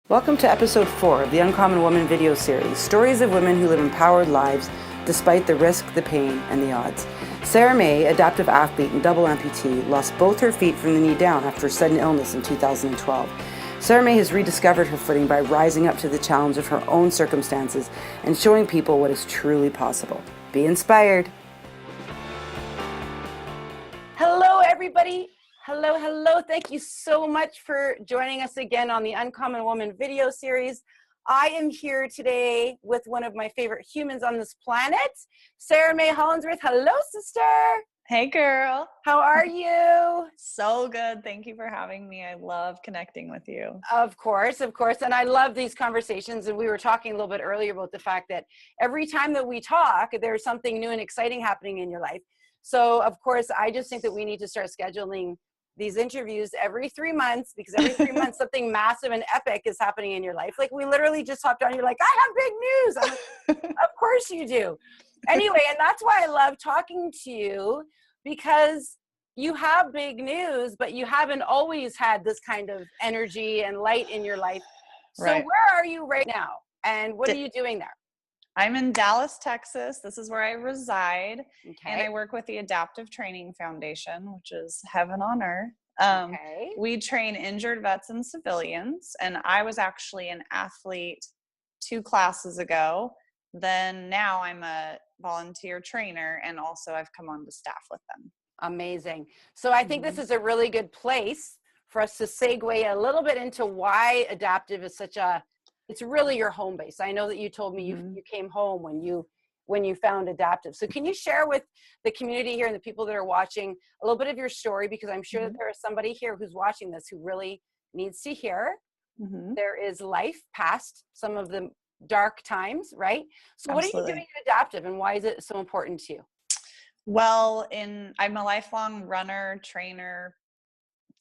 Welcome to episode 4 of the Uncommon Woman video series, stories of women who live empowered lives despite the risk, the pain, and the odds. SaraMae, adaptive athlete and double amputee, lost both her feet from the knee down after a sudden illness in 2012. SaraMae has rediscovered her footing by rising up to the challenge of her own circumstances and showing people what is truly possible. Be inspired. Hello, everybody. Hello. Thank you so much for joining us again on the Uncommon Woman video series. I am here today with one of my favorite humans on this planet, SaraMae Hollandsworth. Hello, sister. Hey, girl. How are you? So good. Thank you for having me. I love connecting with you. Of course. And I love these conversations. And we were talking a little bit earlier about the fact that every time that we talk, there's something new and exciting happening in your life. So, of course, I just think that we need to start scheduling these interviews every 3 months, because every 3 months something massive and epic is happening in your life. Like, we literally just hopped on, you're like, I have big news. I'm like, of course you do. Anyway, and that's why I love talking to you, because you have big news, but you haven't always had this kind of energy and light in your life. So Right. Where are you right now? And what are you doing there? I'm in Dallas, Texas. This is where I reside. Okay. And I work with the Adaptive Training Foundation, which is heaven on earth. Okay. We train injured vets and civilians. And I was actually an athlete 2 classes ago. Then now I'm a volunteer trainer, and also I've come on to staff with them. Amazing. So I think this is a really good place for us to segue a little bit into why adaptive is it's really your home base. I know that you told me you came home when you found adaptive. So can you share with the community here and the people that are watching a little bit of your story? Because I'm sure that there is somebody here who's watching this who really needs to hear. There is life past some of the dark times, right? So what Absolutely. are you doing at adaptive, and why is it so important to you? Well, I'm a lifelong runner, trainer,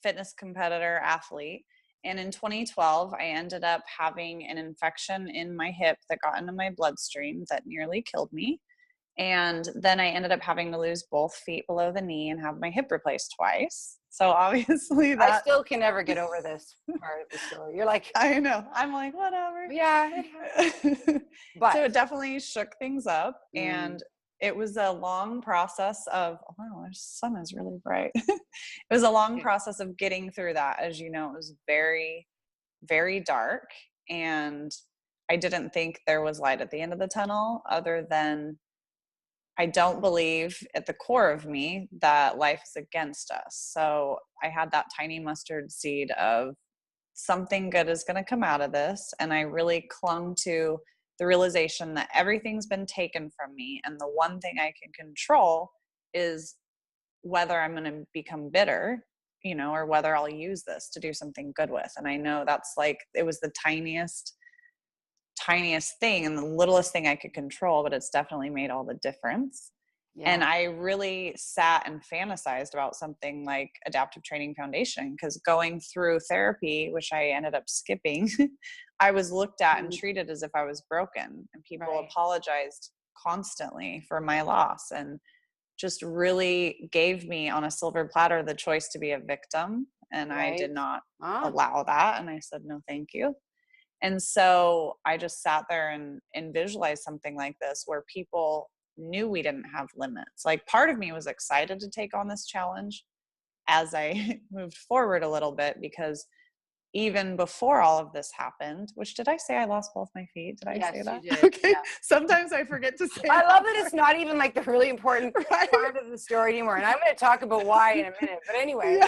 fitness competitor, athlete. And in 2012, I ended up having an infection in my hip that got into my bloodstream that nearly killed me. And then I ended up having to lose both feet below the knee and have my hip replaced twice. So obviously I still can never get over this part of the story. You're like, I know. I'm like, whatever. yeah. But so it definitely shook things up. And it was a long process of, oh, wow, the sun is really bright. It was a long process of getting through that. As you know, it was very, very dark. And I didn't think there was light at the end of the tunnel, other than I don't believe at the core of me that life is against us. So I had that tiny mustard seed of something good is going to come out of this. And I really clung to the realization that everything's been taken from me. And the one thing I can control is whether I'm going to become bitter, or whether I'll use this to do something good with. And I know that's like, it was the tiniest thing and the littlest thing I could control, but it's definitely made all the difference. Yeah. And I really sat and fantasized about something like Adaptive Training Foundation, because going through therapy, which I ended up skipping, I was looked at and treated as if I was broken, and people apologized constantly for my loss, and just really gave me on a silver platter the choice to be a victim. And I did not allow that. And I said, no, thank you. And so I just sat there and visualized something like this, where people knew we didn't have limits. Like, part of me was excited to take on this challenge as I moved forward a little bit, because even before all of this happened, which, did I say I lost both my feet? Did I say that? You did. Okay. Yeah. Sometimes I forget to say I love that it's not even like the really important part of the story anymore. And I'm going to talk about why in a minute. But anyway,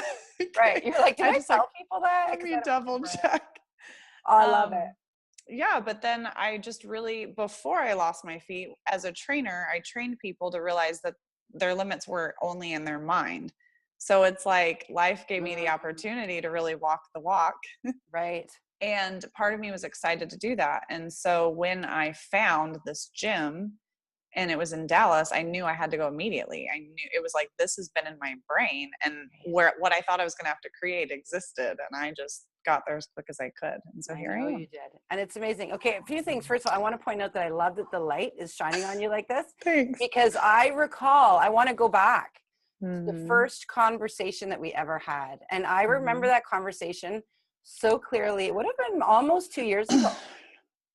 right. You're like, did I tell people that? Let me double check. Oh, I love it. Yeah, but then I just really, before I lost my feet as a trainer, I trained people to realize that their limits were only in their mind. So it's like life gave me the opportunity to really walk the walk. Right. And part of me was excited to do that. And so when I found this gym, and it was in Dallas, I knew I had to go immediately. I knew it was like, this has been in my brain, and what I thought I was going to have to create existed. And I just got there as quick as I could. And so here I am. You did. And it's amazing. Okay. A few things. First of all, I want to point out that I love that the light is shining on you like this. Thanks. Because I want to go back to the first conversation that we ever had. And I remember that conversation so clearly. It would have been almost 2 years ago.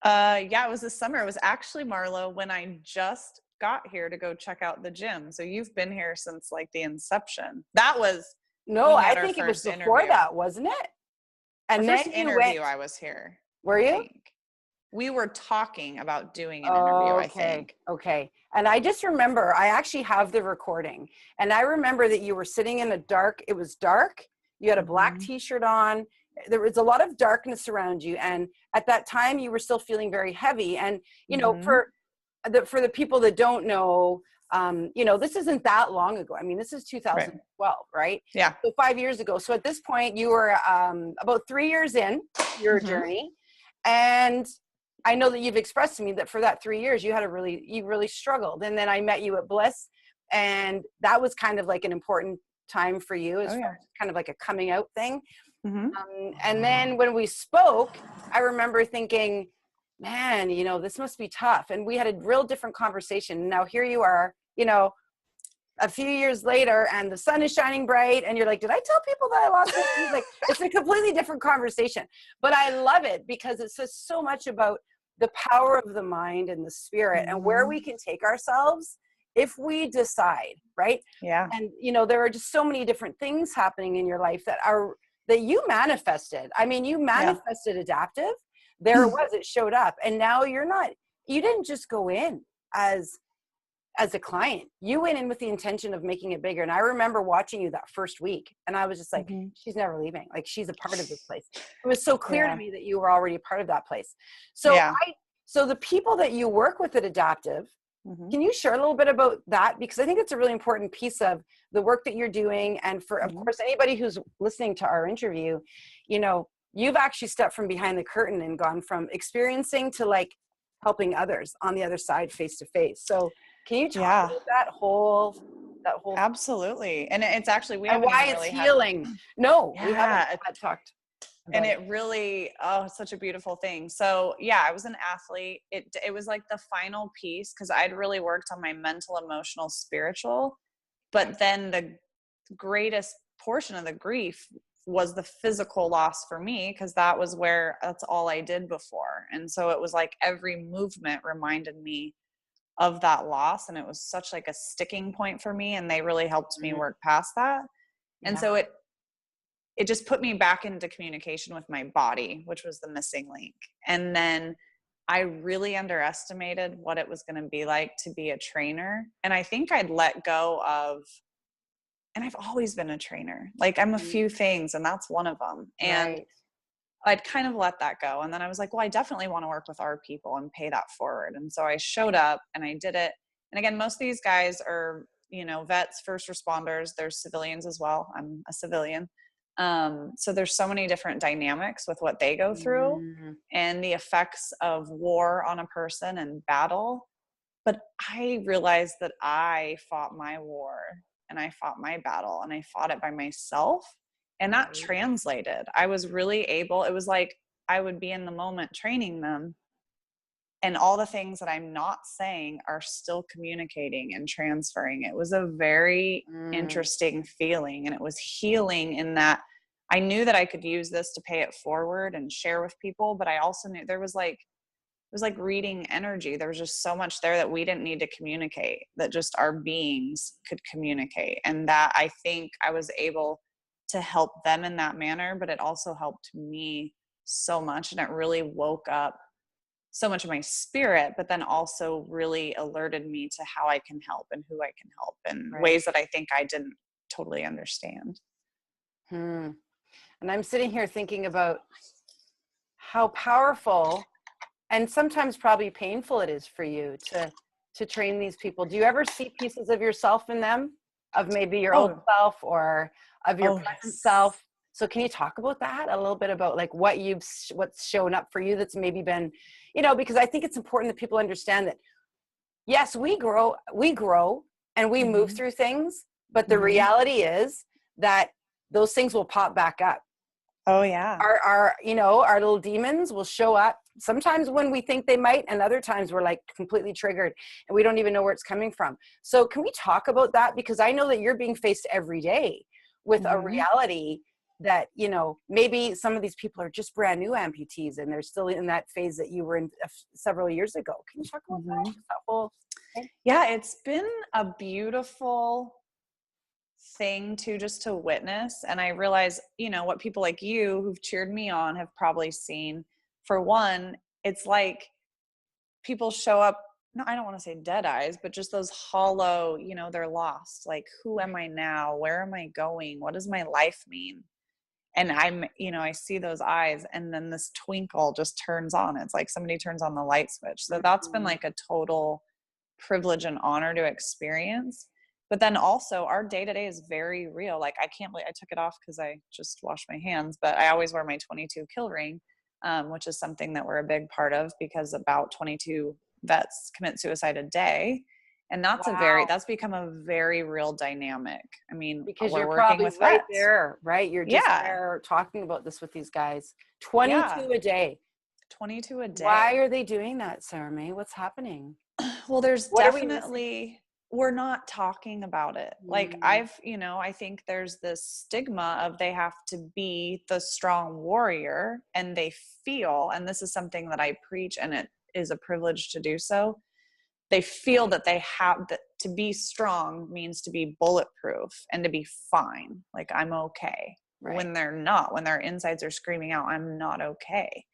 Yeah, it was this summer. It was actually, Marlo, when I just got here to go check out the gym. So you've been here since like the inception. That was, No, we I had our think it was first before interview. that, wasn't it? Our And first then you interview, went, I was here. were I you? think. We were talking about doing an interview, I think. Okay. And I just remember, I actually have the recording. And I remember that you were sitting in it was dark. You had a black t-shirt on. There was a lot of darkness around you. And at that time you were still feeling very heavy. And, you know, for the people that don't know, you know, this isn't that long ago. I mean, this is 2012, right? Yeah. So 5 years ago. So at this point you were about 3 years in your journey. And I know that you've expressed to me that for that 3 years, you really struggled. And then I met you at Bliss, and that was kind of like an important time for you as far as kind of like a coming out thing. And then when we spoke, I remember thinking, man, you know, this must be tough. And we had a real different conversation. Now here you are, you know, a few years later, and the sun is shining bright, and you're like, did I tell people that I lost weight? Like, it's a completely different conversation. But I love it because it says so much about the power of the mind and the spirit and where we can take ourselves if we decide, right? Yeah. And, you know, there are just so many different things happening in your life that you manifested. I mean, you manifested adaptive. There it was, it showed up. And now you didn't just go in as a client. You went in with the intention of making it bigger. And I remember watching you that first week, and I was just like, she's never leaving. Like, she's a part of this place. It was so clear to me that you were already a part of that place. So so the people that you work with at Adaptive, can you share a little bit about that? Because I think it's a really important piece of the work that you're doing. And for, of course, anybody who's listening to our interview, you know, you've actually stepped from behind the curtain and gone from experiencing to like helping others on the other side, face to face. So can you talk about that whole Absolutely. And it's actually, we and haven't why even it's really healing. We haven't talked. And it really, it's such a beautiful thing. So yeah, I was an athlete. It was like the final piece, because I'd really worked on my mental, emotional, spiritual, but then the greatest portion of the grief was the physical loss for me, because that's all I did before. And so it was like every movement reminded me of that loss, and it was such like a sticking point for me, and they really helped me work past that. And so it just put me back into communication with my body, which was the missing link. And then I really underestimated what it was going to be like to be a trainer. And I think I'd let go of, and I've always been a trainer. Like, I'm a few things, and that's one of them. And I'd kind of let that go. And then I was like, well, I definitely want to work with our people and pay that forward. And so I showed up and I did it. And again, most of these guys are, you know, vets, first responders. There's civilians as well. I'm a civilian. So there's so many different dynamics with what they go through and the effects of war on a person and battle. But I realized that I fought my war and I fought my battle, and I fought it by myself. And that translated. I was really able, it was like I would be in the moment training them, and all the things that I'm not saying are still communicating and transferring. It was a very interesting feeling, and it was healing in that I knew that I could use this to pay it forward and share with people, but I also knew it was like reading energy. There was just so much there that we didn't need to communicate, that just our beings could communicate. And that, I think, I was able to help them in that manner, but it also helped me so much. And it really woke up so much of my spirit, but then also really alerted me to how I can help and who I can help in ways that I think I didn't totally understand. And I'm sitting here thinking about how powerful and sometimes probably painful it is for you to train these people. Do you ever see pieces of yourself in them, of maybe your old self or of your present self? So can you talk about that a little bit, about like what's shown up for you that's maybe been, you know, because I think it's important that people understand that, yes, we grow and we move through things, but the reality is that those things will pop back up. Oh yeah. Our you know, our little demons will show up sometimes when we think they might, and other times we're like completely triggered and we don't even know where it's coming from. So can we talk about that? Because I know that you're being faced every day with a reality that, you know, maybe some of these people are just brand new amputees and they're still in that phase that you were in several years ago. Can you talk about that? Just that whole thing? Yeah, it's been a beautiful thing to just to witness. And I realize, you know, what people like you who've cheered me on have probably seen. For one, it's like people show up, no, I don't want to say dead eyes, but just those hollow, you know, they're lost. Like, who am I now? Where am I going? What does my life mean? And I'm, you know, I see those eyes and then this twinkle just turns on. It's like somebody turns on the light switch. So that's been like a total privilege and honor to experience. But then also our day to day is very real. Like, I can't believe I took it off because I just washed my hands, but I always wear my 22 kill ring, which is something that we're a big part of because about 22 vets commit suicide a day. And that's that's become a very real dynamic. I mean, because we're you're working probably with right vets. there, right? You're just there talking about this with these guys. 22 a day. 22 a day. Why are they doing that, SaraMae? What's happening? Well, there's what definitely, we're not talking about it. Like you know, I think there's this stigma of they have to be the strong warrior, and they feel, and this is something that I preach and it is a privilege to do so. They feel that they have that to be strong means to be bulletproof and to be fine. Like, I'm okay. Right. When they're not, when their insides are screaming out, I'm not okay.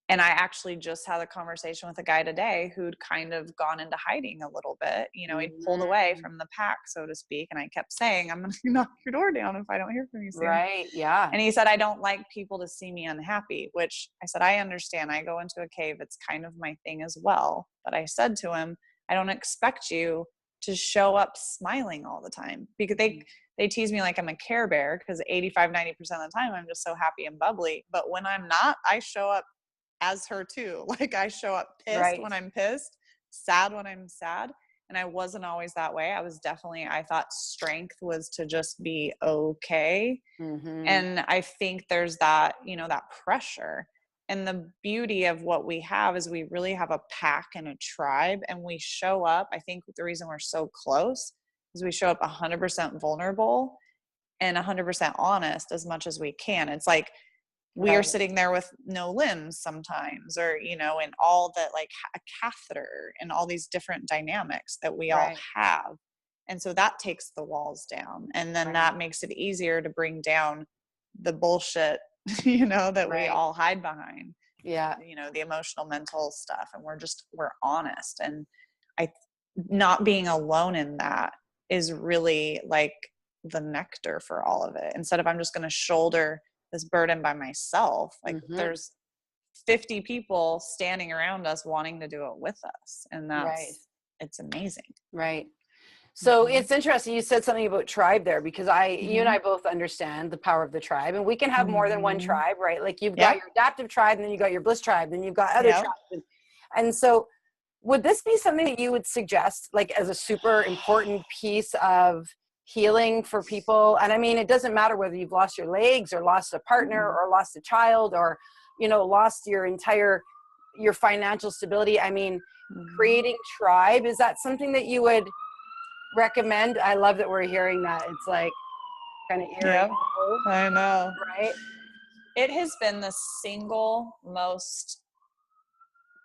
And I actually just had a conversation with a guy today who'd kind of gone into hiding a little bit. You know, he'd pulled away from the pack, so to speak. And I kept saying, I'm going to knock your door down if I don't hear from you soon. Right. Yeah. And he said, I don't like people to see me unhappy, which I said, I understand. I go into a cave. It's kind of my thing as well. But I said to him, I don't expect you to show up smiling all the time, because they tease me like I'm a Care Bear, because 85, 90% of the time I'm just so happy and bubbly. But when I'm not, I show up as her too. Like, I show up pissed when I'm pissed, sad when I'm sad. And I wasn't always that way. I was definitely, I thought strength was to just be okay. And I think there's that, you know, that pressure. And the beauty of what we have is we really have a pack and a tribe, and we show up. I think the reason we're so close is we show up 100% vulnerable and 100% honest as much as we can. It's like, we are sitting there with no limbs sometimes, or, you know, and all that, like a catheter and all these different dynamics that we all have. And so that takes the walls down, and then that makes it easier to bring down the bullshit, you know, that we all hide behind. Yeah. You know, the emotional, mental stuff. And we're honest. And not being alone in that is really like the nectar for all of it. Instead of, I'm just going to shoulder this burden by myself. Like, there's 50 people standing around us wanting to do it with us. And that's, it's amazing. Right. So it's interesting. You said something about tribe there, because you and I both understand the power of the tribe, and we can have more than one tribe, right? Like, you've got your adaptive tribe, and then you got your bliss tribe, then you've got other tribes. And so would this be something that you would suggest, like, as a super important piece of healing for people? And I mean, it doesn't matter whether you've lost your legs or lost a partner or lost a child, or, you know, lost your financial stability. I mean, creating tribe, is that something that you would recommend? I love that we're hearing that. It's like kind of eerie. Yep. I know. Right? It has been the single most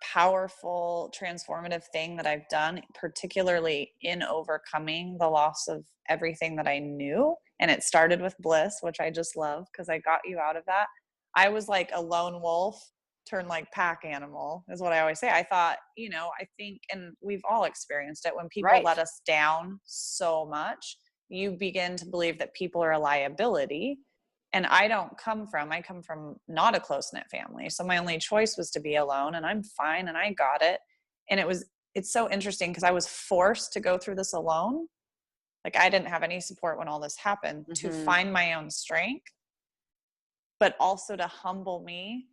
powerful, transformative thing that I've done, particularly in overcoming the loss of everything that I knew. And it started with bliss, which I just love because I got you out of that. I was like a lone wolf turned like pack animal, is what I always say. I thought, you know, I think, and we've all experienced it, when people let us down so much, you begin to believe that people are a liability. And I come from not a close-knit family. So my only choice was to be alone, and I'm fine, and I got it. And it's so interesting because I was forced to go through this alone. Like, I didn't have any support when all this happened to find my own strength, but also to humble me,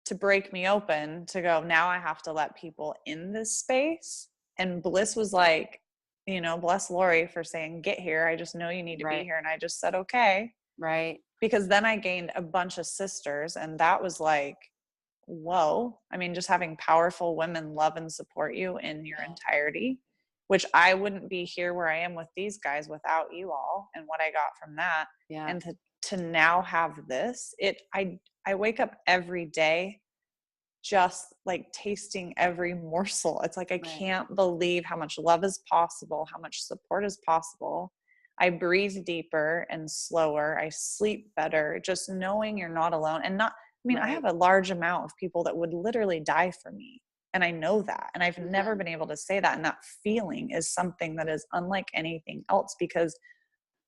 to break me open, to go, now I have to let people in this space. And bliss was like, you know, bless Lori for saying, get here. I just know you need to be here. And I just said, okay. Right. Because then I gained a bunch of sisters, and that was like, whoa. I mean, just having powerful women love and support you in your entirety, which I wouldn't be here where I am with these guys without you all and what I got from that. Yeah. And to now have this, I wake up every day just like tasting every morsel. It's like, I can't believe how much love is possible, how much support is possible. I breathe deeper and slower. I sleep better, just knowing you're not alone. And not, I mean, I have a large amount of people that would literally die for me. And I know that. And I've never been able to say that. And that feeling is something that is unlike anything else, because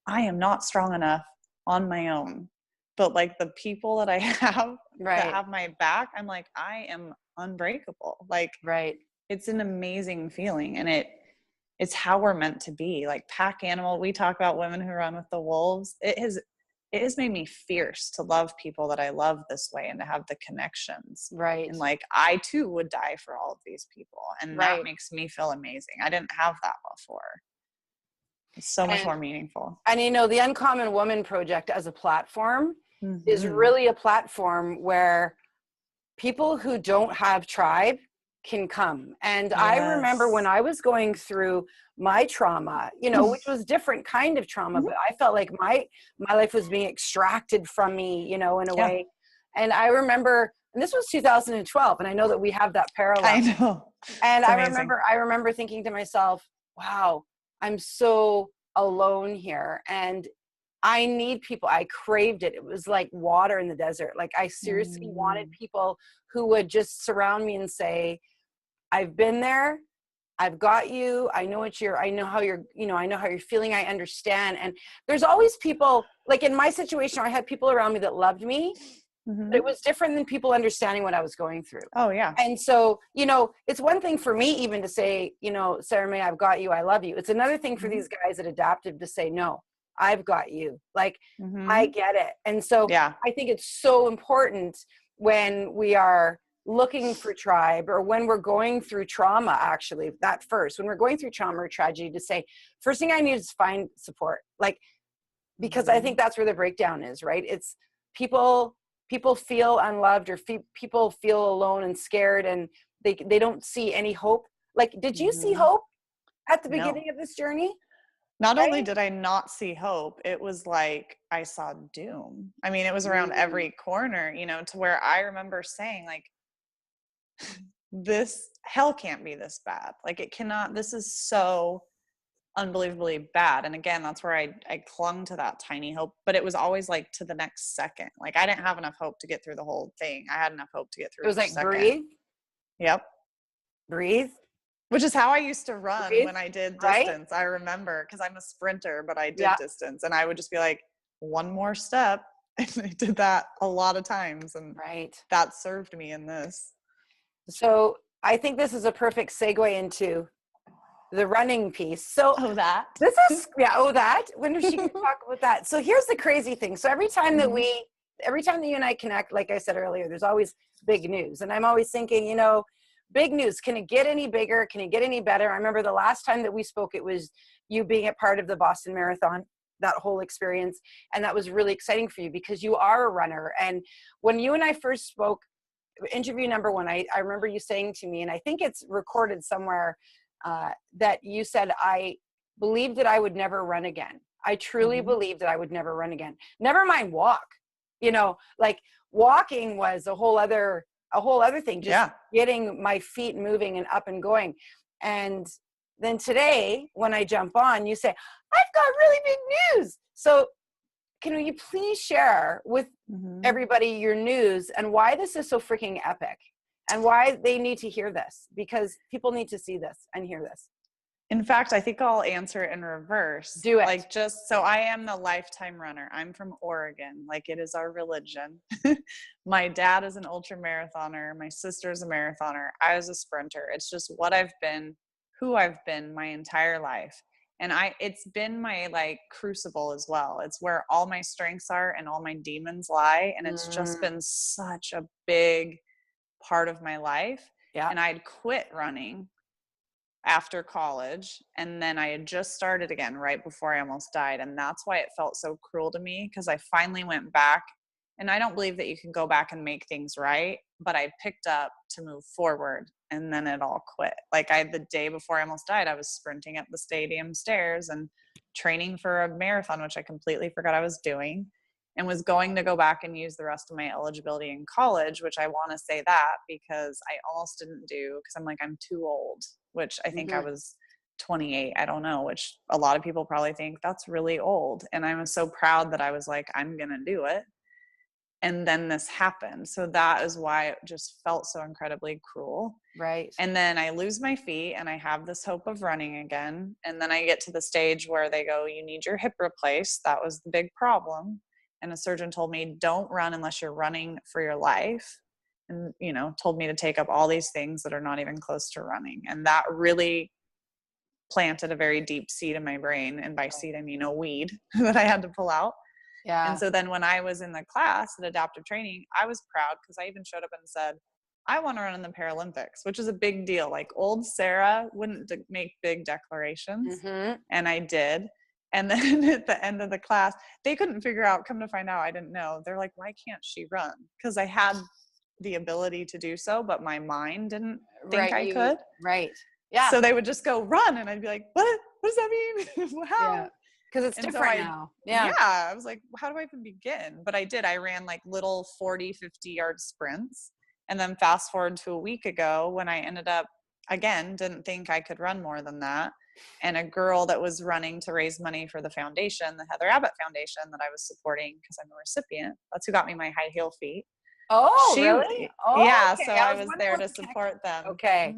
I am not strong enough on my own. But like the people that I have that have my back, I'm like, I am unbreakable. Like, it's an amazing feeling. And it's how we're meant to be. Like pack animal. We talk about women who run with the wolves. It has made me fierce to love people that I love this way and to have the connections. And like, I too would die for all of these people. And that makes me feel amazing. I didn't have that before. It's so much more meaningful. And you know, the Uncommon Woman Project as a platform is really a platform where people who don't have tribe can come. And I remember when I was going through my trauma, you know, which was different kind of trauma, but I felt like my life was being extracted from me, you know, in a way. And I remember, and this was 2012, and I know that we have that parallel. I know. And I remember thinking to myself, wow, I'm so alone here. And I need people. I craved it. It was like water in the desert. Like I seriously wanted people who would just surround me and say, I've been there. I've got you. I know I know how you're feeling. I understand. And there's always people, like in my situation, I had people around me that loved me. But it was different than people understanding what I was going through. Oh yeah. And so, you know, it's one thing for me even to say, you know, SaraMae, I've got you. I love you. It's another thing for these guys that adapted to say, no, I've got you. Like, I get it. And so I think it's so important when we are looking for tribe, or when we're going through trauma, actually, when we're going through trauma or tragedy, to say, first thing I need is find support. Like, because I think that's where the breakdown is, right? It's people feel unloved, or people feel alone and scared, and they don't see any hope. Like, did you see hope at the beginning of this journey? Not only did I not see hope, it was like I saw doom. I mean, it was around every corner, you know, to where I remember saying, like, this hell can't be this bad. Like, it cannot, this is so unbelievably bad. And again, that's where I clung to that tiny hope, but it was always like to the next second. Like, I didn't have enough hope to get through the whole thing. I had enough hope to get through. It was like, second. Breathe. Yep. Breathe. Which is how I used to run when I did distance. I remember, because I'm a sprinter, but I did distance, and I would just be like, one more step. And I did that a lot of times. And that served me in this. So I think this is a perfect segue into the running piece. So this is, when does she talk about that? So here's the crazy thing. So every time that you and I connect, like I said earlier, there's always big news. And I'm always thinking, you know, big news. Can it get any bigger? Can it get any better? I remember the last time that we spoke, it was you being a part of the Boston Marathon, that whole experience. And that was really exciting for you because you are a runner. And when you and I first spoke, interview number 1, I remember you saying to me, and I think it's recorded somewhere, that you said, I believed that I would never run again. I truly believed that I would never run again. Never mind walk. You know, like walking was a whole other thing, just getting my feet moving and up and going. And then today, when I jump on, you say, I've got really big news. So can you please share with everybody your news and why this is so freaking epic and why they need to hear this? Because people need to see this and hear this. In fact, I think I'll answer it in reverse. Do it. Like, just so I am the lifetime runner. I'm from Oregon. Like, it is our religion. My dad is an ultra marathoner. My sister's a marathoner. I was a sprinter. It's just what I've been, who I've been my entire life. And it's been my like crucible as well. It's where all my strengths are and all my demons lie. And it's just been such a big part of my life. Yeah. And I'd quit running after college, and then I had just started again right before I almost died. And that's why it felt so cruel to me, because I finally went back, and I don't believe that you can go back and make things right, but I picked up to move forward, and then it all quit. Like, the day before I almost died, I was sprinting up the stadium stairs and training for a marathon, which I completely forgot I was doing. and was going to go back and use the rest of my eligibility in college, which I want to say that because I almost didn't do, because I'm like, I'm too old, which I think I was 28. I don't know, which a lot of people probably think that's really old. And I was so proud that I was like, I'm going to do it. And then this happened. So that is why it just felt so incredibly cruel. Right. And then I lose my feet and I have this hope of running again. And then I get to the stage where they go, you need your hip replaced. That was the big problem. And a surgeon told me, don't run unless you're running for your life. And, you know, told me to take up all these things that are not even close to running. And that really planted a very deep seed in my brain. And by seed, I mean a weed that I had to pull out. Yeah. And so then when I was in the class at adaptive training, I was proud because I even showed up and said, I want to run in the Paralympics, which is a big deal. Like old Sarah wouldn't make big declarations. And I did. And then at the end of the class, they couldn't figure out, come to find out, I didn't know. They're like, why can't she run? Because I had the ability to do so, but my mind didn't think I could. Right. Yeah. So they would just go run. And I'd be like, what does that mean? How? Yeah. Because it's different now. Yeah. I was like, how do I even begin? But I did. I ran like little 40, 50-yard sprints. And then fast forward to a week ago when I ended up, again, didn't think I could run more than that. And a girl that was running to raise money for the foundation, the Heather Abbott Foundation that I was supporting because I'm a recipient. That's who got me my high heel feet. Oh, really? Oh, yeah. okay. So I was there to support them. Okay.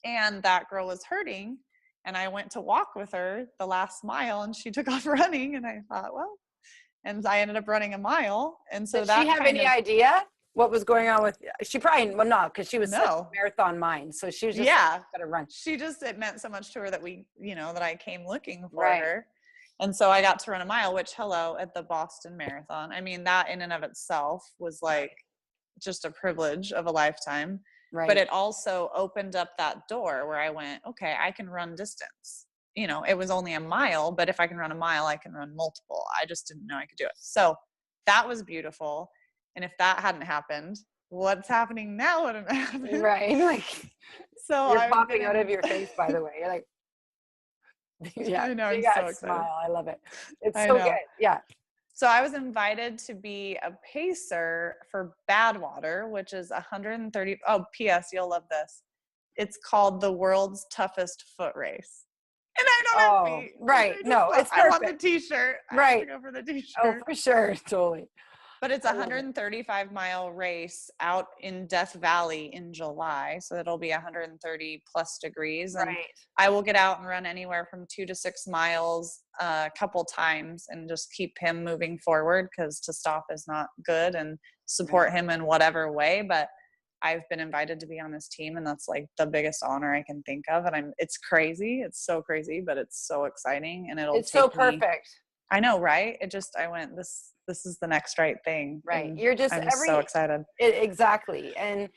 And that girl was hurting. And I went to walk with her the last mile and she took off running. And I thought, well, and I ended up running a mile. And so did she have any idea what was going on with, she probably, well, no, because she was such a marathon mind. So she was just gonna run. She just, it meant so much to her that we, you know, that I came looking for her. And so I got to run a mile, which at the Boston Marathon. I mean, that in and of itself was like just a privilege of a lifetime. Right. But it also opened up that door where I went, okay, I can run distance. You know, it was only a mile, but if I can run a mile, I can run multiple. I just didn't know I could do it. So that was beautiful. And if that hadn't happened, what's happening now wouldn't happen. Right. Like, so you're popping out of your face, by the way. You're like, yeah, I know. I'm so excited. Smile. I love it. It's so good. Yeah. So I was invited to be a pacer for Badwater, which is 130. Oh, P.S. You'll love this. It's called the world's toughest foot race. And I don't have feet. Right. No, it's perfect. I want the t-shirt. I have to go for the t-shirt. Oh, for sure. Totally. But it's a 135-mile race out in Death Valley in July. So it'll be 130 plus degrees. And I will get out and run anywhere from 2 to 6 miles a couple times and just keep him moving forward because to stop is not good, and support him in whatever way. But I've been invited to be on this team, and that's like the biggest honor I can think of. And it's crazy. It's so crazy, but it's so exciting. And it's so perfect. I know, right? I went, this is the next right thing. Right. And You're just I'm so excited. Exactly. And,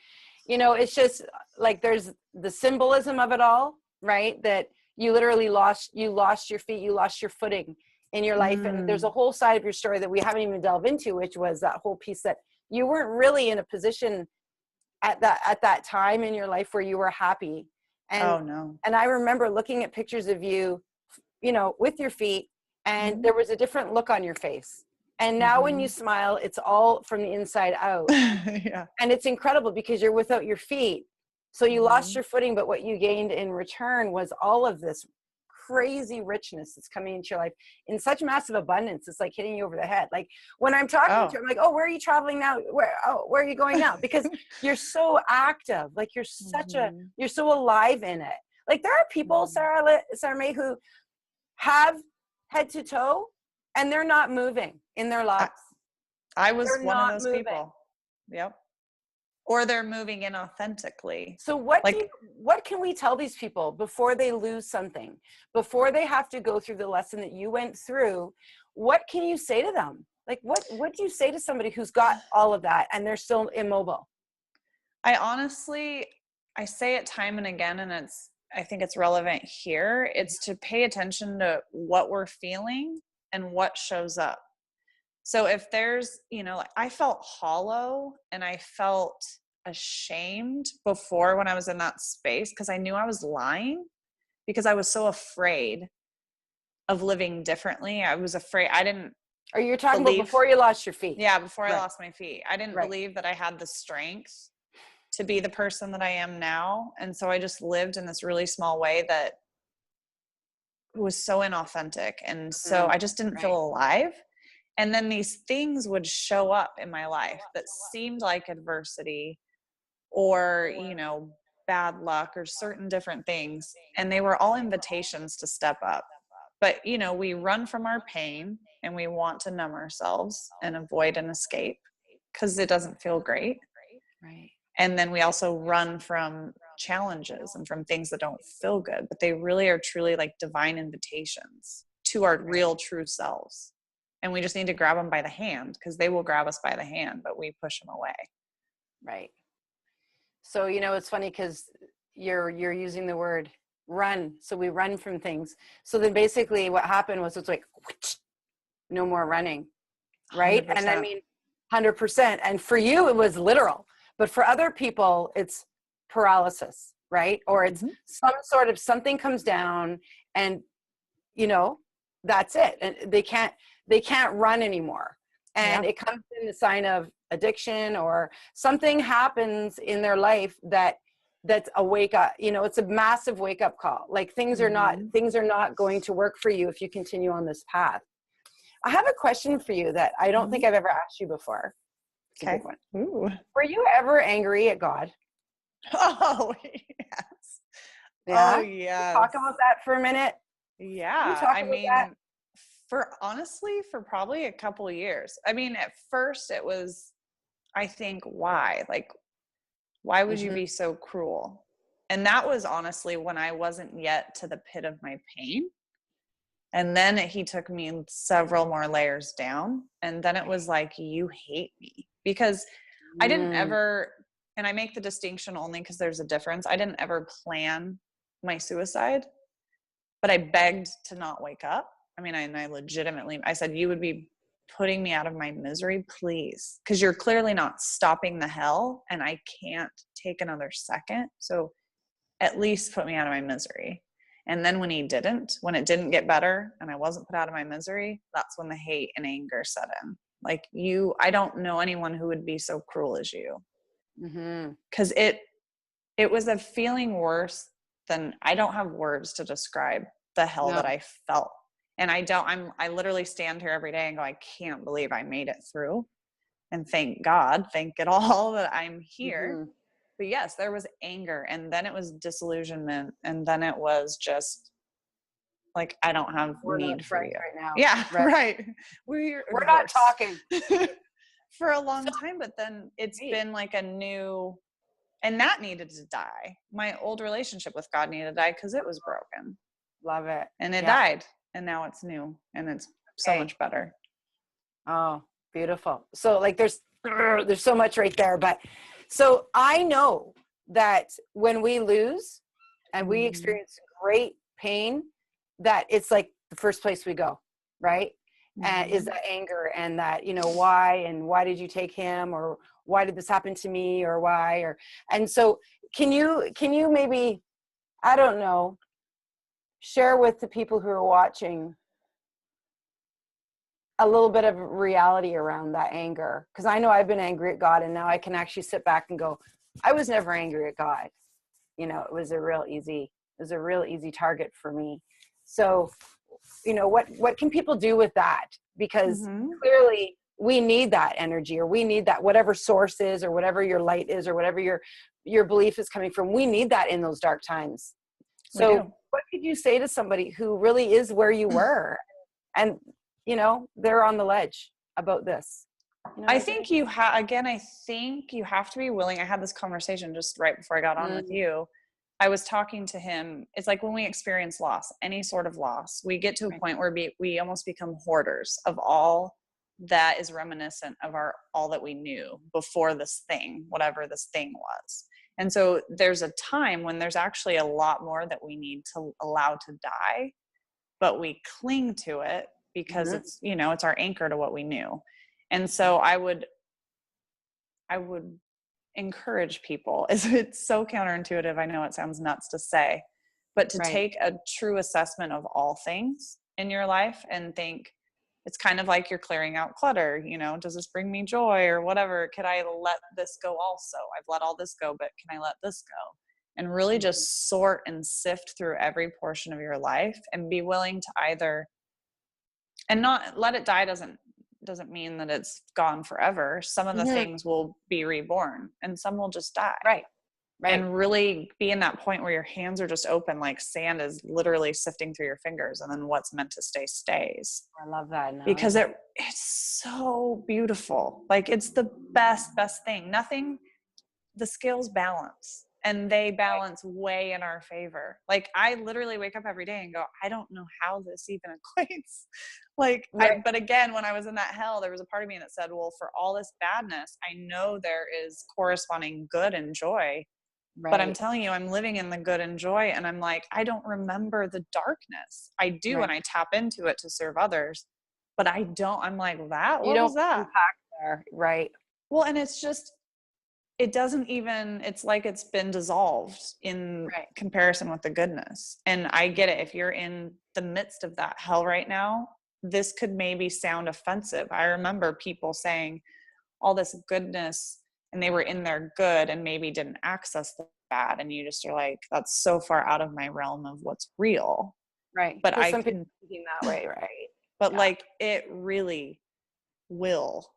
you know, it's just like, there's the symbolism of it all, right? That you literally lost your feet, you lost your footing in your life. And there's a whole side of your story that we haven't even delved into, which was that whole piece that you weren't really in a position at that time in your life where you were happy. And, and I remember looking at pictures of you, you know, with your feet, and there was a different look on your face. And now when you smile, it's all from the inside out. And it's incredible because you're without your feet. So you lost your footing, but what you gained in return was all of this crazy richness that's coming into your life in such massive abundance. It's like hitting you over the head. Like when I'm talking to you, I'm like, oh, where are you traveling now? Where are you going now? Because you're so active. Like you're such you're so alive in it. Like there are people, SaraMae, who have head to toe and they're not moving in their lives. I was one of those people. Yep. Or they're moving inauthentically. So what can we tell these people before they lose something, before they have to go through the lesson that you went through? What can you say to them? Like what do you say to somebody who's got all of that and they're still immobile? I say it time and again, and I think it's relevant here. It's to pay attention to what we're feeling and what shows up. So if there's, you know, I felt hollow and I felt ashamed before when I was in that space because I knew I was lying because I was so afraid of living differently. I was afraid. Or you're talking about believe. before you lost your feet? Yeah, before I Right. lost my feet. I didn't Right. believe that I had the strength to be the person that I am now. And so I just lived in this really small way that was so inauthentic. And so I just didn't feel alive. And then these things would show up in my life that seemed like adversity or, you know, bad luck or certain different things. And they were all invitations to step up. But, you know, we run from our pain and we want to numb ourselves and avoid and escape because it doesn't feel great. Right. And then we also run from challenges and from things that don't feel good, but they really are truly like divine invitations to our real true selves. And we just need to grab them by the hand because they will grab us by the hand, but we push them away. Right. So, you know, it's funny because you're using the word run. So we run from things. So then basically what happened was it's like, no more running. Right. 100%. And I mean, 100%. And for you, it was literal, but for other people, it's paralysis, right? Or it's some sort of something comes down and, you know, that's it. And they can't run anymore. And it comes in the sign of addiction or something happens in their life that's a wake up, you know, it's a massive wake up call. Like things are not going to work for you if you continue on this path. I have a question for you that I don't think I've ever asked you before. Okay. Ooh. Were you ever angry at God? Oh, yes. Yeah. Oh, yes. Talk about that for a minute. Yeah. I mean, for probably a couple of years. I mean, at first it was, I think, why? Like, why would you be so cruel? And that was honestly when I wasn't yet to the pit of my pain. And then he took me several more layers down. And then it was like, you hate me. Because I didn't ever, and I make the distinction only because there's a difference. I didn't ever plan my suicide, but I begged to not wake up. I mean, I legitimately, I said, you would be putting me out of my misery, please. Because you're clearly not stopping the hell and I can't take another second. So at least put me out of my misery. And then when it didn't get better and I wasn't put out of my misery, that's when the hate and anger set in. Like I don't know anyone who would be so cruel as you. Because it was a feeling worse than, I don't have words to describe the hell that I felt. And I literally stand here every day and go, I can't believe I made it through. And thank it all that I'm here. But yes, there was anger, and then it was disillusionment, and then it was just like, I don't have need for you right now. Yeah, right. We're not talking for a long time, but then it's been like a new, and that needed to die. My old relationship with God needed to die because it was broken. Love it. And it died, and now it's new, and it's so much better. Oh, beautiful. So like there's so much right there, but so I know that when we lose and we experience great pain, that it's like the first place we go, right? And is that anger and that, you know, why did you take him, or why did this happen to me, or why, and so can you maybe, I don't know, share with the people who are watching a little bit of reality around that anger? Because I know I've been angry at God, and now I can actually sit back and go, I was never angry at God. You know, it was a real easy target for me. So, you know, what can people do with that? Because clearly we need that energy, or we need that, whatever source is, or whatever your light is, or whatever your belief is coming from. We need that in those dark times. So what could you say to somebody who really is where you were and, you know, they're on the ledge about this? You know, I think I think you have to be willing. I had this conversation just right before I got on with you. I was talking to him. It's like when we experience loss, any sort of loss, we get to a point where we almost become hoarders of all that is reminiscent of all that we knew before this thing, whatever this thing was. And so there's a time when there's actually a lot more that we need to allow to die, but we cling to it because it's, you know, it's our anchor to what we knew. And so I would encourage people, it's so counterintuitive. I know it sounds nuts to say, but to take a true assessment of all things in your life and think, it's kind of like you're clearing out clutter. You know, does this bring me joy or whatever? Could I let this go also? I've let all this go, but can I let this go? And really just sort and sift through every portion of your life and be willing to either, and not let it die doesn't mean that it's gone forever. Some of the things will be reborn and some will just die. Right. And really be in that point where your hands are just open, like sand is literally sifting through your fingers, and then what's meant to stay stays. I love that. No, because it's so beautiful. Like it's the best thing. Nothing, the scales balance. And they balance way in our favor. Like I literally wake up every day and go, I don't know how this even equates. Like, but again, when I was in that hell, there was a part of me that said, well, for all this badness, I know there is corresponding good and joy. But I'm telling you, I'm living in the good and joy. And I'm like, I don't remember the darkness. I do. And I tap into it to serve others, but I don't, I'm like, what was that? Unpack there. Right. Well, and it's just, it doesn't even, it's like it's been dissolved in comparison with the goodness. And I get it. If you're in the midst of that hell right now, this could maybe sound offensive. I remember people saying all this goodness and they were in their good and maybe didn't access the bad. And you just are like, that's so far out of my realm of what's real. Right. But I some can, people thinking that way. Right. But like, it really will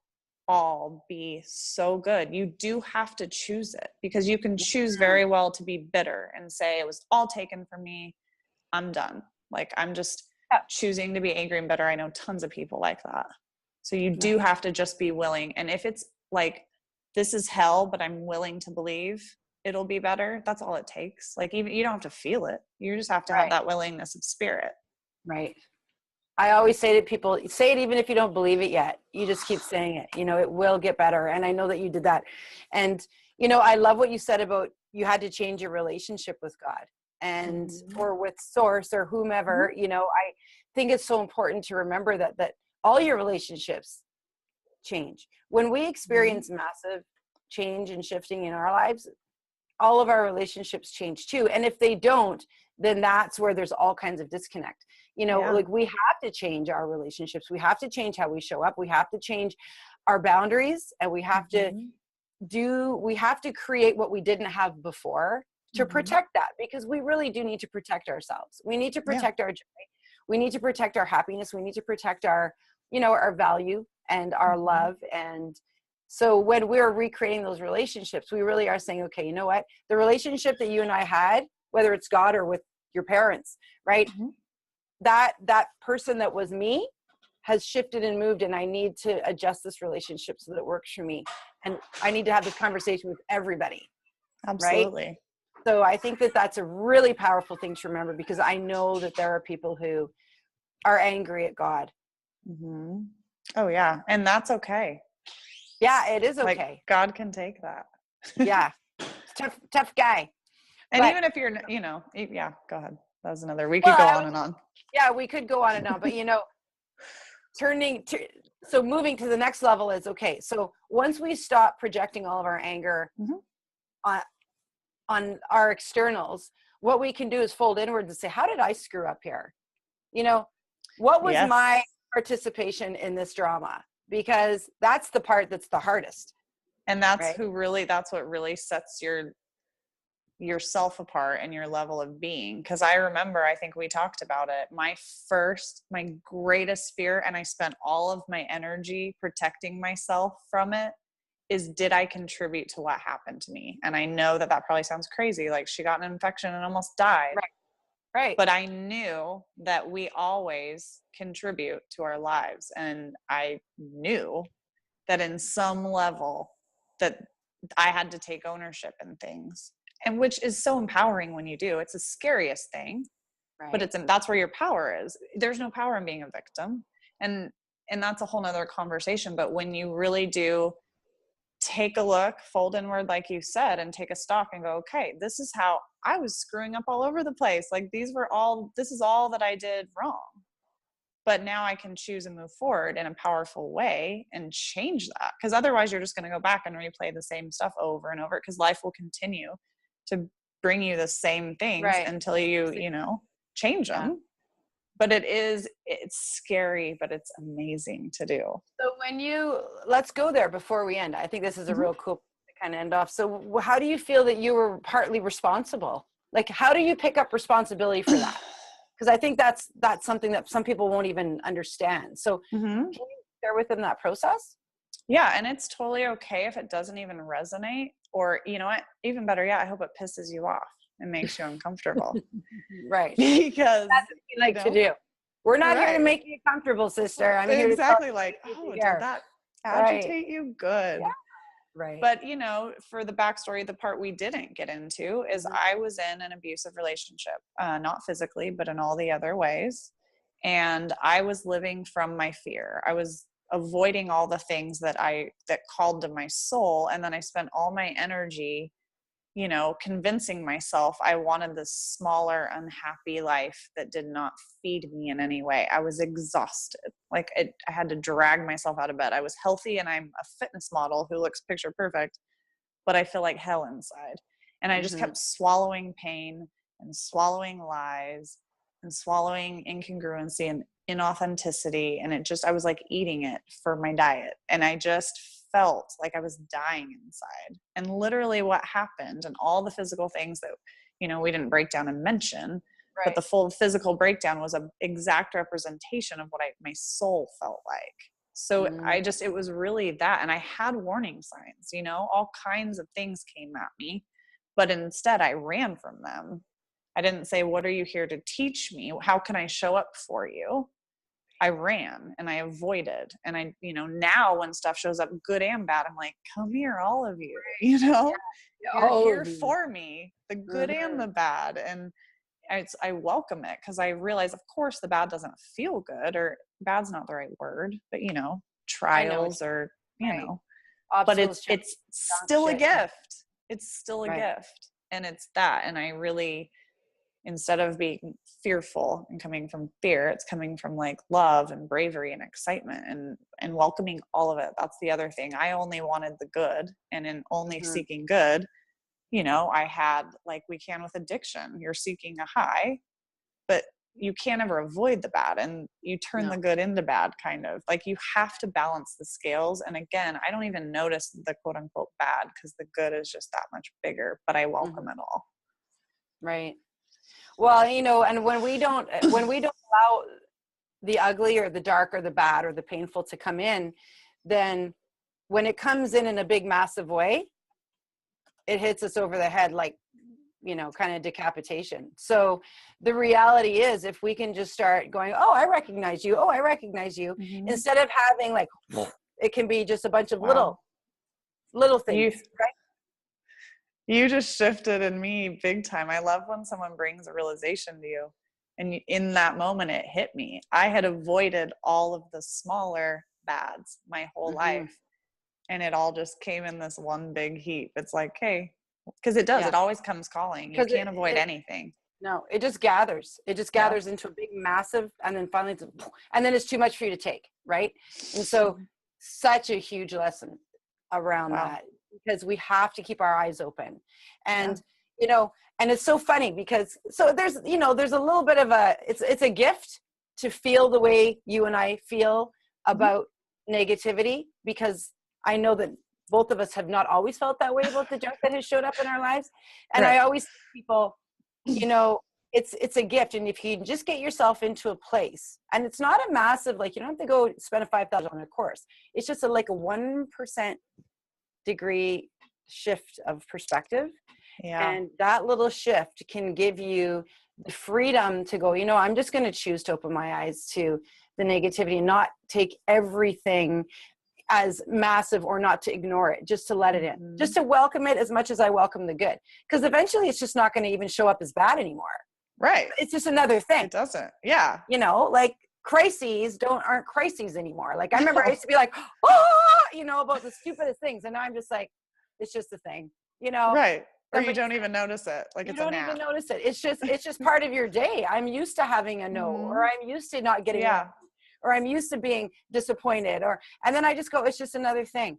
all be so good. You do have to choose it, because you can choose very well to be bitter and say it was all taken from me. I'm done. Like I'm just choosing to be angry and bitter. I know tons of people like that. So you do have to just be willing. And if it's like, this is hell, but I'm willing to believe it'll be better. That's all it takes. Like even you don't have to feel it. You just have to have that willingness of spirit. Right. I always say to people, say it even if you don't believe it yet. You just keep saying it. You know, it will get better. And I know that you did that. And, you know, I love what you said about you had to change your relationship with God and or with source or whomever. You know, I think it's so important to remember that all your relationships change. When we experience massive change and shifting in our lives, all of our relationships change too. And if they don't, then that's where there's all kinds of disconnect. You know, like we have to change our relationships. We have to change how we show up. We have to change our boundaries, and we have to create what we didn't have before to protect that, because we really do need to protect ourselves. We need to protect our joy. We need to protect our happiness. We need to protect our, you know, our value and our love. And so when we're recreating those relationships, we really are saying, okay, you know what? The relationship that you and I had, whether it's God or with your parents, right? That person that was me has shifted and moved, and I need to adjust this relationship so that it works for me. And I need to have this conversation with everybody. Absolutely. Right? So I think that that's a really powerful thing to remember, because I know that there are people who are angry at God. Oh yeah. And that's okay. Yeah, it is okay. Like, God can take that. Yeah. Tough guy. And even if you're, you know, go ahead. That was another, we could go on and on. Yeah, we could go on and on, but you know, so moving to the next level is, okay, so once we stop projecting all of our anger on our externals, what we can do is fold inwards and say, how did I screw up here? You know, what was my participation in this drama? Because that's the part that's the hardest. And that's that's what really sets yourself apart and your level of being. Because I remember, I think we talked about it, my greatest fear, and I spent all of my energy protecting myself from it, is, did I contribute to what happened to me? And I know that probably sounds crazy, like she got an infection and almost died. Right. But I knew that we always contribute to our lives. And I knew that in some level that I had to take ownership in things, and which is so empowering when you do. It's the scariest thing, but that's where your power is. There's no power in being a victim. And that's a whole nother conversation. But when you really do take a look, fold inward, like you said, and take a stock and go, okay, this is how I was screwing up all over the place. Like this is all that I did wrong. But now I can choose and move forward in a powerful way and change that. Because otherwise you're just going to go back and replay the same stuff over and over, because life will continue to bring you the same things until you know, change them. but it's scary, but it's amazing to do. So let's go there before we end. I think this is a Mm-hmm. real cool to kind of end off. So how do you feel that you were partly responsible? Like, how do you pick up responsibility for that? Because I think that's something that some people won't even understand. So Mm-hmm. can you share with them that process? Yeah. And it's totally okay if it doesn't even resonate, or, you know what, even better yet, I hope it pisses you off and makes you uncomfortable. Right. Because That's what we like to do. We're not here to right. make you comfortable, sister. I'm here to tell Exactly. you Like, what you oh, need to did hear. that Right. agitate you? Good. Yeah. Right. But, you know, for the backstory, the part we didn't get into is I was in an abusive relationship, not physically, but in all the other ways. And I was living from my fear. I was avoiding all the things that called to my soul. And then I spent all my energy, you know, convincing myself I wanted this smaller, unhappy life that did not feed me in any way. I was exhausted. Like I had to drag myself out of bed. I was healthy and I'm a fitness model who looks picture perfect, but I feel like hell inside. And I just kept swallowing pain and swallowing lies and swallowing incongruency and inauthenticity. And I was like eating it for my diet. And I just felt like I was dying inside. And literally what happened, and all the physical things that, you know, we didn't break down and mention, but the full physical breakdown was an exact representation of what my soul felt like. So it was really that. And I had warning signs, you know, all kinds of things came at me, but instead I ran from them. I didn't say, what are you here to teach me? How can I show up for you? I ran and I avoided. And I, you know, now when stuff shows up good and bad, I'm like, come here, all of you, you know, you're here for me, the good and the bad. And I welcome it, because I realize, of course, the bad doesn't feel good, or bad's not the right word, but, you know, trials or, you know, obstacles, but it's still a gift. It's still a gift. And it's that. And I really, instead of being fearful and coming from fear, it's coming from like love and bravery and excitement and welcoming all of it. That's the other thing. I only wanted the good, and in only seeking good, you know, I had, like we can with addiction, you're seeking a high, but you can't ever avoid the bad, and you turn the good into bad, kind of like you have to balance the scales. And again, I don't even notice the quote unquote bad, because the good is just that much bigger, but I welcome it all. Right. Well, you know, and when we don't allow the ugly or the dark or the bad or the painful to come in, then when it comes in a big, massive way, it hits us over the head, like, you know, kind of decapitation. So the reality is, if we can just start going, oh, I recognize you. Oh, I recognize you. Instead of having like, it can be just a bunch of little things, right? You just shifted in me big time. I love when someone brings a realization to you. And in that moment, it hit me. I had avoided all of the smaller bads my whole life. And it all just came in this one big heap. It's like, hey, because it does. It always comes calling. You can't avoid anything. No, it just gathers. It just gathers into a big, massive, and then finally, and then it's too much for you to take, right? And so such a huge lesson around that, because we have to keep our eyes open. And, you know, and it's so funny because, so there's, you know, there's a little bit of it's a gift to feel the way you and I feel about negativity, because I know that both of us have not always felt that way about the junk that has showed up in our lives. And I always tell people, you know, it's a gift. And if you just get yourself into a place, and it's not a massive, like, you don't have to go spend $5,000 on a course. It's just like a 1% degree shift of perspective. And that little shift can give you the freedom to go, you know, I'm just going to choose to open my eyes to the negativity and not take everything as massive, or not to ignore it, just to let it in, just to welcome it as much as I welcome the good. Because eventually it's just not going to even show up as bad anymore. Right. It's just another thing. It doesn't. Yeah. You know, like crises aren't crises anymore. Like I remember I used to be like, oh, you know, about the stupidest things. And now I'm just like, it's just a thing, you know? Right. Or you don't even notice it. Like it's a nap. You don't even notice it. It's just part of your day. I'm used to having a no, or I'm used to not getting or I'm used to being disappointed, and then I just go, it's just another thing.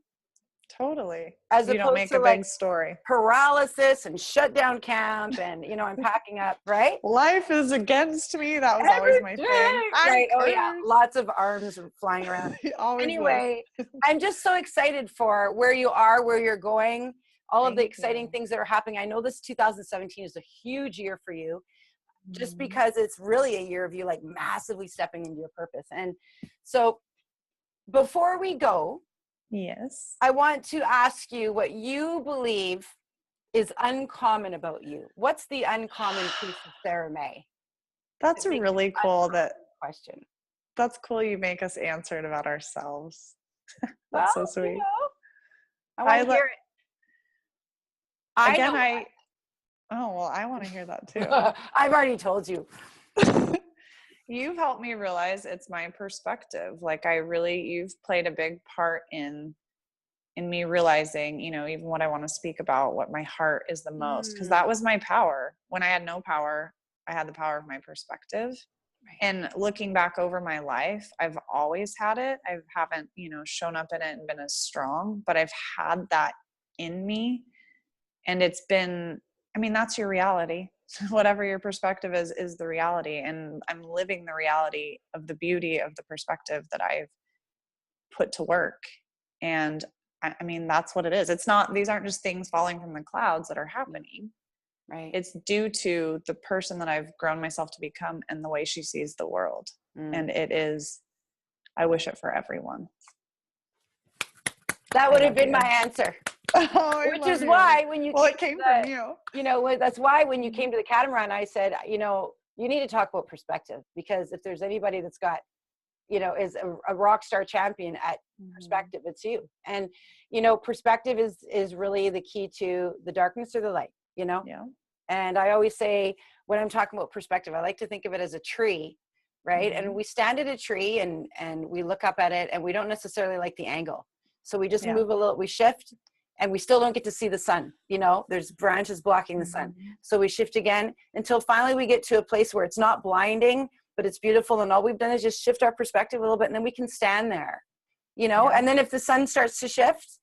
Totally. As you don't opposed make to a like big story. paralysis and shut down camp and, you know, I'm packing up, right? Life is against me. That was always Every my day, thing. right? Oh yeah, Cursed. lots of arms flying around. Always Anyway, I'm just so excited for where you are, where you're going, all of the exciting things that are happening. I know this 2017 is a huge year for you, just because it's really a year of you like massively stepping into your purpose. And so before we go, Yes. I want to ask you what you believe is uncommon about you. What's the uncommon piece of SaraMae? That's a really cool question. That's cool you make us answer it about ourselves. That's so sweet. You know, I want to hear it. I want to hear that too. I've already told you. You've helped me realize it's my perspective. Like you've played a big part in me realizing, you know, even what I want to speak about, what my heart is the most, because that was my power. When I had no power, I had the power of my perspective. Right. And looking back over my life, I've always had it. I haven't, you know, shown up in it and been as strong, but I've had that in me. And it's been, I mean, that's your reality. Whatever your perspective is the reality. And I'm living the reality of the beauty of the perspective that I've put to work. And I mean, that's what it is. It's not, these aren't just things falling from the clouds that are happening. Right. It's due to the person that I've grown myself to become and the way she sees the world. And it is, I wish it for everyone. That would have been my answer. Which is why when you it came from you. You know, that's why when you came to the catamaran, I said, you know, you need to talk about perspective, because if there's anybody that's got, you know, is a rock star champion at perspective, it's you. And, you know, perspective is really the key to the darkness or the light, you know? Yeah. And I always say, when I'm talking about perspective, I like to think of it as a tree, right? And we stand at a tree and we look up at it and we don't necessarily like the angle. So we just move a little, we shift, and we still don't get to see the sun. You know, there's branches blocking the sun. So we shift again until finally we get to a place where it's not blinding, but it's beautiful. And all we've done is just shift our perspective a little bit, and then we can stand there, you know? And then if the sun starts to shift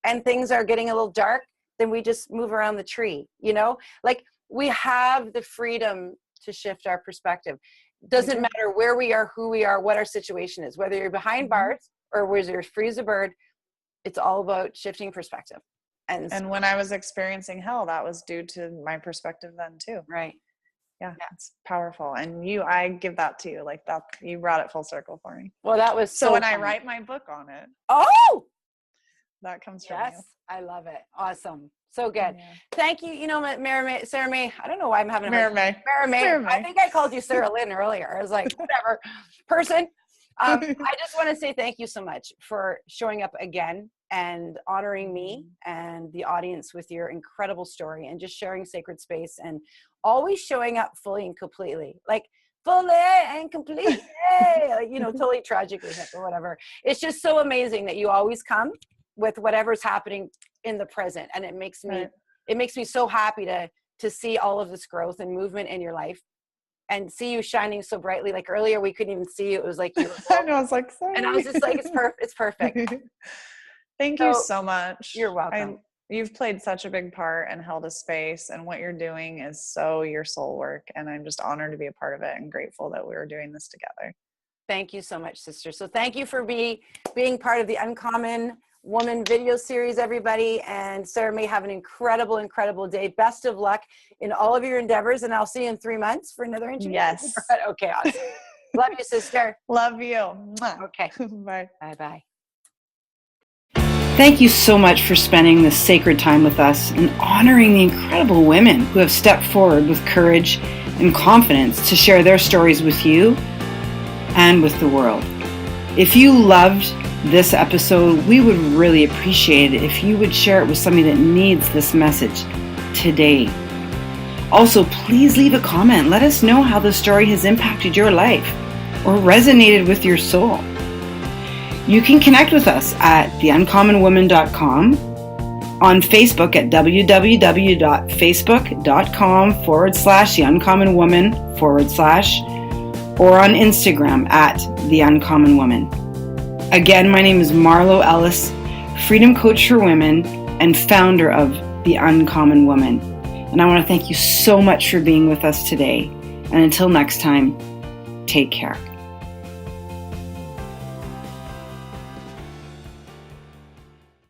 and things are getting a little dark, then we just move around the tree, you know? Like, we have the freedom to shift our perspective. Doesn't matter where we are, who we are, what our situation is, whether you're behind bars or whether you're free as a bird. It's all about shifting perspective. And when I was experiencing hell, that was due to my perspective then too. Right. Yeah, it's powerful. And I give that to you. Like, that, you brought it full circle for me. Well, that was so when funny. I write my book on it. Oh, that comes from you. Yes, I love it. Awesome. So good. Yeah. Thank you. You know, SaraMae, I don't know why I'm having a SaraMae. I think I called you Sarah Lynn earlier. I was like, whatever person. I just want to say thank you so much for showing up again and honoring me and the audience with your incredible story, and just sharing sacred space, and always showing up fully and completely, like fully and completely, like, you know, totally tragically hip or whatever. It's just so amazing that you always come with whatever's happening in the present. And it makes me so happy to see all of this growth and movement in your life, and see you shining so brightly. Like earlier, we couldn't even see you. It was like, you were I know, I was like, sorry. And I was just like, it's perfect. Thank you so much. You're welcome. You've played such a big part and held a space, and what you're doing is so your soul work. And I'm just honored to be a part of it and grateful that we were doing this together. Thank you so much, sister. So thank you for being part of the Uncommon Woman video series, everybody. And SaraMae, have an incredible day. Best of luck in all of your endeavors, and I'll see you in 3 months for another interview. Yes. Okay, awesome. Love you, sister. Love you. Okay. Bye. Bye. Thank you so much for spending this sacred time with us and honoring the incredible women who have stepped forward with courage and confidence to share their stories with you and with the world. If you loved this episode, we would really appreciate it if you would share it with somebody that needs this message today. Also, please leave a comment. Let us know how the story has impacted your life or resonated with your soul. You can connect with us at theuncommonwoman.com, on Facebook at www.facebook.com/theuncommonwoman/ or on Instagram at theuncommonwoman. Again, my name is Marlo Ellis freedom coach for women, and founder of The Uncommon Woman. And I want to thank you so much for being with us today. And until next time, take care.